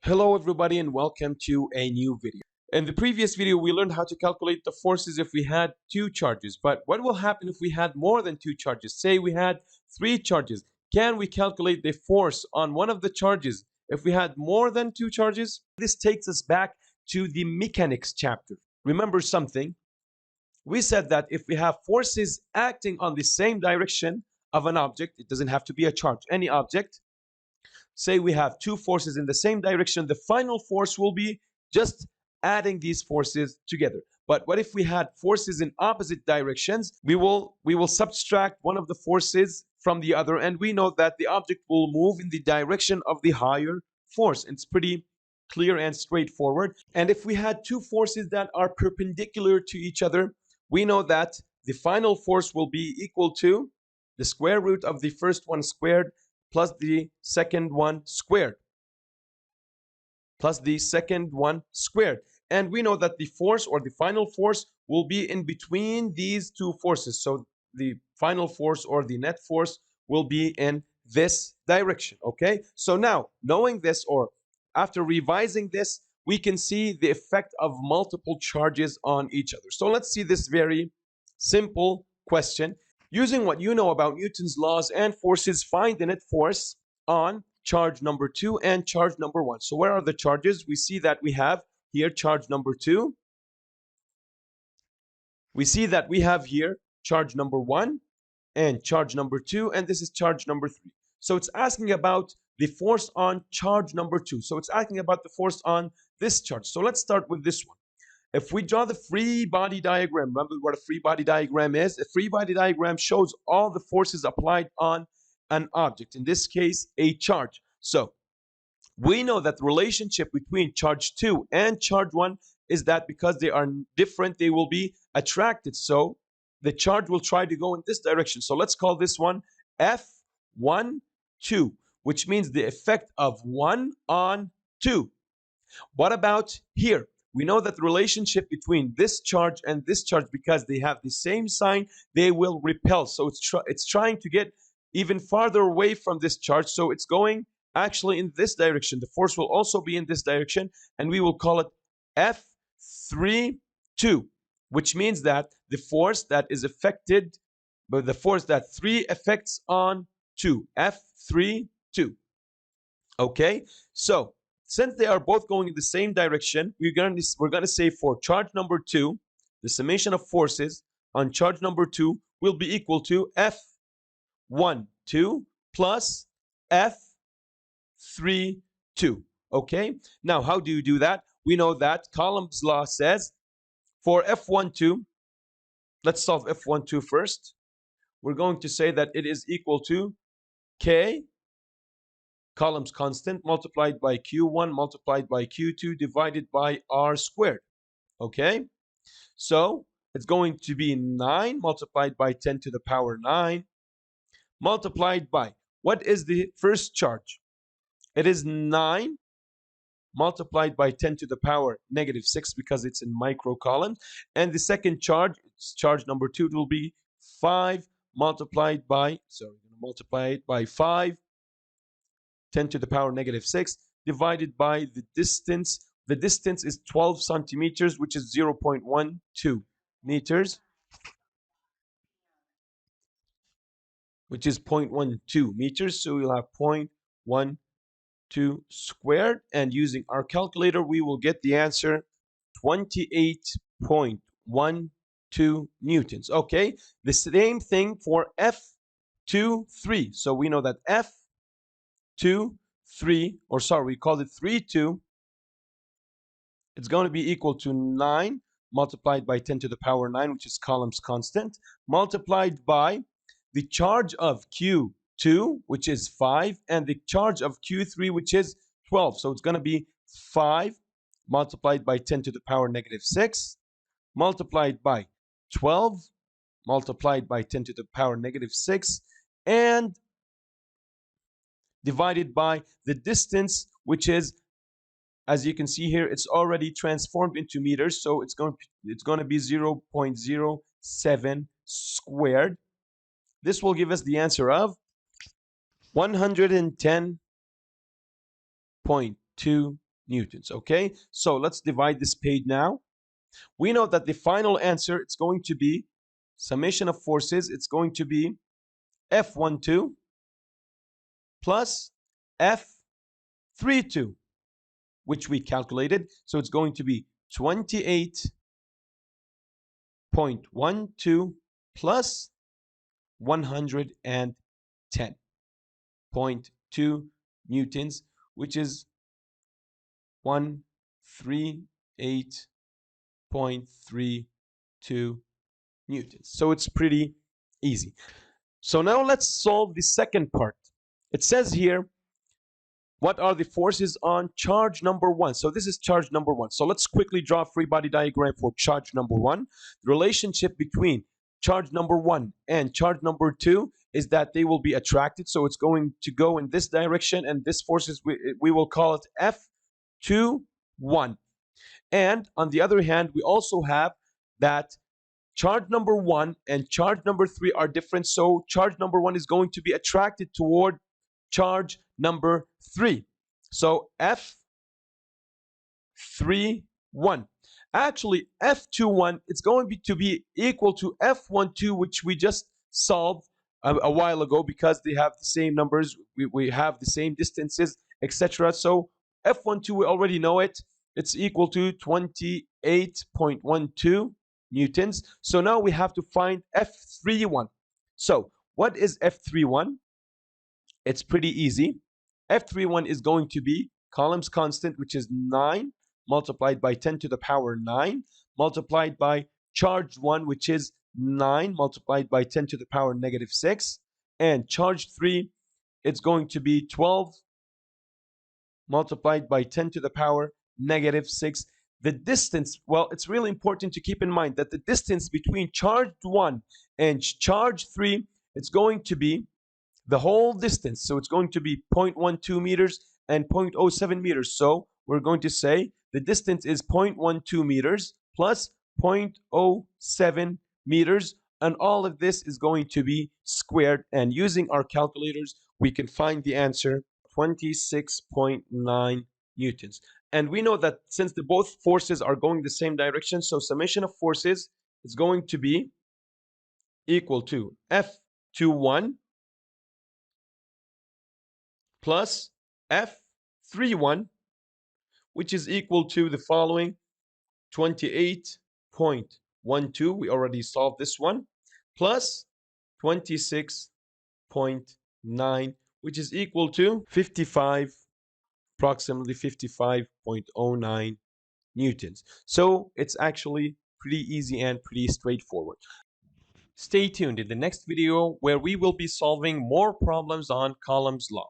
Hello everybody and welcome to a new video. In the previous video we learned how to calculate the forces if we had two charges, but what will happen if we had more than two charges? Say we had three charges. Can we calculate the force on one of the charges if we had more than two charges? This takes us back to the mechanics chapter. Remember something? We said that if we have forces acting on the same direction of an object, it doesn't have to be a charge, any object. Say we have two forces in the same direction, the final force will be just adding these forces together. But what if we had forces in opposite directions? We will subtract one of the forces from the other, and we know that the object will move in the direction of the higher force. It's pretty clear and straightforward. And if we had two forces that are perpendicular to each other, we know that the final force will be equal to the square root of the first one squared plus the second one squared, And we know that the force or the final force will be in between these two forces. So the final force or the net force will be in this direction, okay? So now, knowing this, or after revising this, we can see the effect of multiple charges on each other. So let's see this very simple question. Using what you know about Newton's laws and forces, find the net force on charge number 2 and charge number 1. So where are the charges? We see that we have here charge number 2. We see that we have here charge number 1 and charge number 2, and this is charge number 3. So it's asking about the force on charge number 2. So it's asking about the force on this charge. So let's start with this one. If we draw the free body diagram, remember what a free body diagram is? A free body diagram shows all the forces applied on an object, in this case, a charge. So we know that the relationship between charge 2 and charge 1 is that because they are different, they will be attracted. So the charge will try to go in this direction. So let's call this one F1, 2, which means the effect of 1 on 2. What about here? We know that the relationship between this charge and this charge, because they have the same sign, they will repel. So it's trying to get even farther away from this charge. So it's going actually in this direction. The force will also be in this direction, and we will call it F3, 2, which means that the force that is affected, but the force that 3 affects on 2, F3, 2. Okay, so since they are both going in the same direction, we're going to say for charge number 2, the summation of forces on charge number 2 will be equal to F1, 2 plus F3, 2. Okay, now how do you do that? We know that Coulomb's law says for F1, 2, let's solve F1, 2 first. We're going to say that it is equal to K, Coulomb's constant, multiplied by Q1 multiplied by Q2 divided by R squared. Okay, so it's going to be 9 multiplied by 10 to the power 9 multiplied by, what is the first charge? It is 9 multiplied by 10 to the power negative 6 because it's in micro columns. And the second charge, it's charge number 2, it will be 5 multiplied by, so we're going to multiply it by 5 10 to the power negative 6 divided by the distance. The distance is 12 centimeters, which is 0.12 meters, which is 0.12 meters. So we'll have 0.12 squared. And using our calculator, we will get the answer 28.12 newtons. Okay, the same thing for F2, 3. So we know that F2, 3, or sorry, we called it 3, 2. It's going to be equal to 9 multiplied by 10 to the power 9, which is Coulomb's constant, multiplied by the charge of Q2, which is 5, and the charge of Q3, which is 12. So it's going to be 5 multiplied by 10 to the power negative 6, multiplied by 12, multiplied by 10 to the power negative 6, and divided by the distance, which is, as you can see here, it's already transformed into meters, so it's going to be 0.07 squared. This will give us the answer of 110.2 newtons. Okay, so let's divide this page now. We know that the final answer, it's going to be summation of forces. It's going to be F12 plus F32, which we calculated. So it's going to be 28.12 plus 110.2 newtons, which is 138.32 newtons. So it's pretty easy. So now let's solve the second part. It says here, what are the forces on charge number 1? So this is charge number 1. So let's quickly draw a free body diagram for charge number 1. The relationship between charge number 1 and charge number 2 is that they will be attracted. So it's going to go in this direction, and this force is, we will call it F21. And on the other hand, we also have that charge number 1 and charge number 3 are different. So charge number 1 is going to be attracted toward charge number 3. So F31. Actually, F21, it's going to be equal to F12, which we just solved a while ago, because they have the same numbers, we have the same distances, etc. So F12, we already know it. It's equal to 28.12 newtons. So now we have to find F31. So what is F31? It's pretty easy. F31 is going to be Coulomb's constant, which is 9 multiplied by 10 to the power 9, multiplied by charge 1, which is 9 multiplied by 10 to the power negative 6. And charge 3, it's going to be 12 multiplied by 10 to the power negative 6. The distance, well, it's really important to keep in mind that the distance between charge 1 and charge 3, it's going to be the whole distance. So it's going to be 0.12 meters and 0.07 meters. So we're going to say the distance is 0.12 meters plus 0.07 meters. And all of this is going to be squared. And using our calculators, we can find the answer, 26.9 newtons. And we know that since the both forces are going the same direction, so summation of forces is going to be equal to F21 plus F31, which is equal to the following: 28.12, we already solved this one, plus 26.9, which is equal to 55, approximately 55.09 newtons. So it's actually pretty easy and pretty straightforward. Stay tuned in the next video, where we will be solving more problems on Coulomb's law.